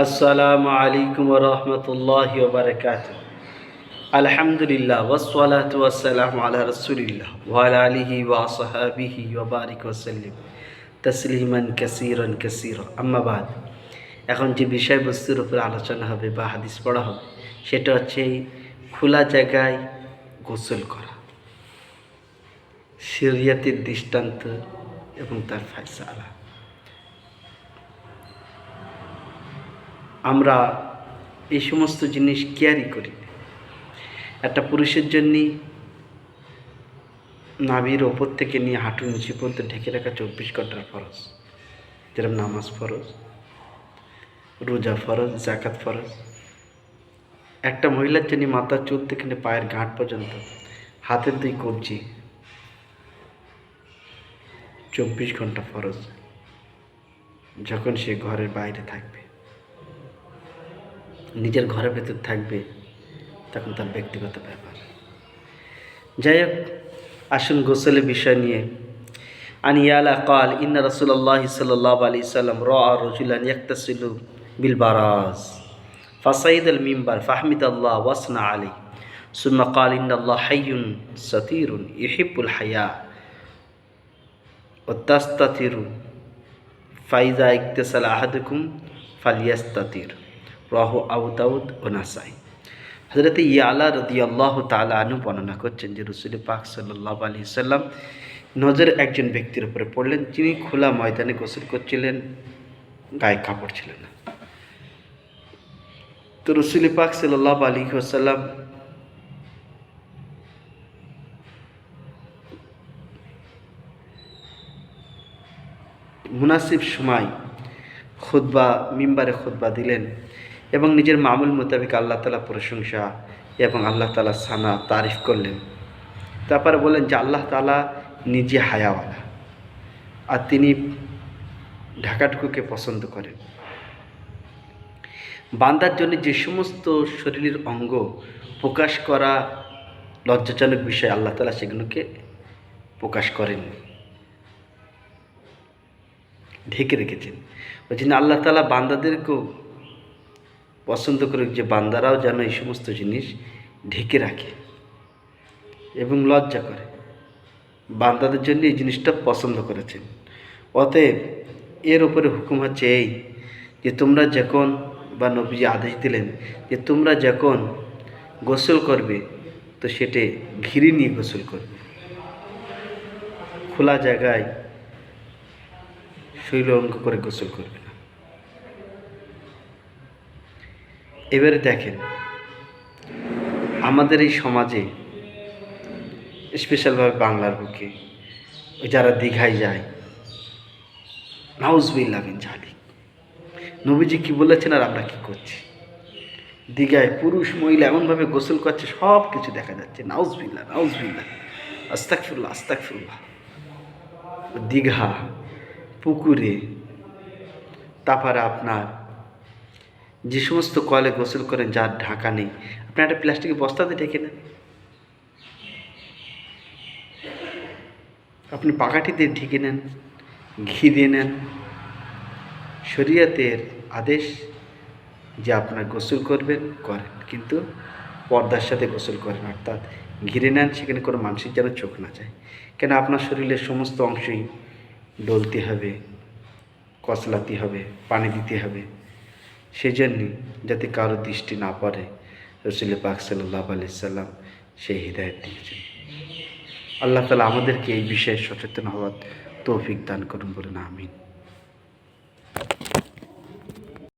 আসসালামু আলাইকুম ওয়া রাহমাতুল্লাহি ওয়া বারাকাতুহু। আলহামদুলিল্লাহ ওয়াসসালাতু ওয়াসসালামু আলা রাসূলিল্লাহ ওয়া আলা আলিহি ওয়া আসহাবিহি ওয়া বারিক ওয়া সাল্লিম তাসলিমান কাসীরান কাসীরা। আম্মা বাদ। এখন যে বিষয়বস্তুর উপর আলোচনা হবে বা হাদিস পড়া হবে সেটা হচ্ছে খোলা জায়গায় গোসল করা, শরিয়তের দৃষ্টান্ত এবং তার ফায়সালা। আমরা এই সমস্ত জিনিস কেয়ারই করি। একটা পুরুষের জন্য নাভির ওপর থেকে নিয়ে হাঁটুর নিচে পর্যন্ত ঢেকে রাখা 24 ঘন্টার ফরজ, যেরকম নামাজ ফরজ, রোজা ফরজ, জাকাত ফরজ। একটা মহিলার জন্য মাথার চুল থেকে নিয়ে পায়ের ঘাট পর্যন্ত হাতের 2 কবজি 24 ঘন্টা ফরজ, যখন সে ঘরের বাইরে থাকবে। নিজের ঘরের ভেতর থাকবে তখন তার ব্যক্তিগত ব্যাপার। যাই হোক, আসুন গোসলের বিষয় নিয়ে। আন ইয়ালা কাল ইন্না রাসূলুল্লাহ সাল্লাল্লাহু আলাইহি সাল্লাম রাআ রাজুলান ইয়াগতাসিলু বিল বারাজ ফাসাইদ আল মিম্বার ফাহমিদাল্লাহ ওয়াসনা আলাইহি সুম্মা ক্বাল ইন্নাল্লাহ হাইয়ুন সাতিরুন ইউহিব্বুল হায়া ওয়া তাস্তাতিরু ফাইজা ইগতাসালা আহাদুকুম ফালিয়াস্তাতির। রাহু আবু দাউদ ও নাসাই। হযরত ইয়ালা রাদিয়াল্লাহু তাআলা আনহু বর্ণনা করছেন যে রাসূল পাক সাল্লাল্লাহু আলাইহি সাল্লাম নজর একজন ব্যক্তির উপরে পড়লেন, যিনি খোলা ময়দানে গোসল করছিলেন, গায়ে কাপড় ছিল না। তো রাসূল পাক সাল্লাল্লাহু আলাইহি ওয়াসাল্লাম মুনাসিব সময় খুতবা, মিম্বারে খুতবা দিলেন এবং নিজের মামুল মোতাবেক আল্লাহ তাআলা প্রশংসা এবং আল্লাহ তাআলা সানা তারিফ করলেন। তারপরে বললেন যে আল্লাহ তাআলা নিজে হায়াওয়ালা, আর তিনি ঢাকাঢুকুকে পছন্দ করেন। বান্দার জন্য যে সমস্ত শরীরের অঙ্গ প্রকাশ করা লজ্জাজনক বিষয়, আল্লাহ তাআলা সেগুলোকে প্রকাশ করেননি, ঢেকে রেখেছেন। ওই জন্য আল্লাহ তাআলা বান্দাদেরকেও পছন্দ করে যে বান্দারাও যেন এই সমস্ত জিনিস ঢেকে রাখে এবং লজ্জা করে। বান্দাদের জন্য এই জিনিসটা পছন্দ করেছেন। অতএব এর উপরে হুকুম হচ্ছে এই যে তোমরা যখন, বা নবীজি আদেশ দিলেন যে তোমরা যখন গোসল করবে তো সেটা ঘিরে নিয়ে গোসল করবে, খোলা জায়গায় শরীর অঙ্গ করে গোসল করবে না। এবারে দেখেন, আমাদের এই সমাজে স্পেশালভাবে বাংলার বুকে যারা দীঘায় যায়, নাউজুবিল্লাহ মিন যালিক, নবীজি কি বলেছেন আর আমরা কি করছি। দীঘায় পুরুষ মহিলা এমনভাবে গোসল করছে, সব কিছু দেখা যাচ্ছে। নাউজুবিল্লাহ, নাউজুবিল্লাহ, আস্তাগফিরুল্লাহ, আস্তাগফিরুল্লাহ। দীঘা পুকুরে, তারপরে আপনার যে সমস্ত কলে গোসল করেন যার ঢাকা নেই, আপনি একটা প্লাস্টিকের বস্তাতে ঢেকে নেন, আপনি পাকাঠিতে ঢেকে নেন, ঘি দিয়ে নেন। শরীয়তের আদেশ যে আপনার গোসল করবেন করেন, কিন্তু পর্দার সাথে গোসল করেন, অর্থাৎ ঘিরে নেন, সেখানে কোনো মানুষের যেন চোখ না যায়। কেন আপনার শরীরের সমস্ত অংশই ডলতে হবে, কচলাতে হবে, পানি দিতে হবে। সেই জন্যে যাতে কারো দৃষ্টি না পড়ে রাসূল পাক সাল্লাল্লাহু আলাইহি সাল্লাম সেই হিদায়াত দিয়েছেন। আল্লাহ তাআলা আমাদেরকে এই বিষয়ে সচেতন হওয়ার তৌফিক দান করুন, বলুন আমিন।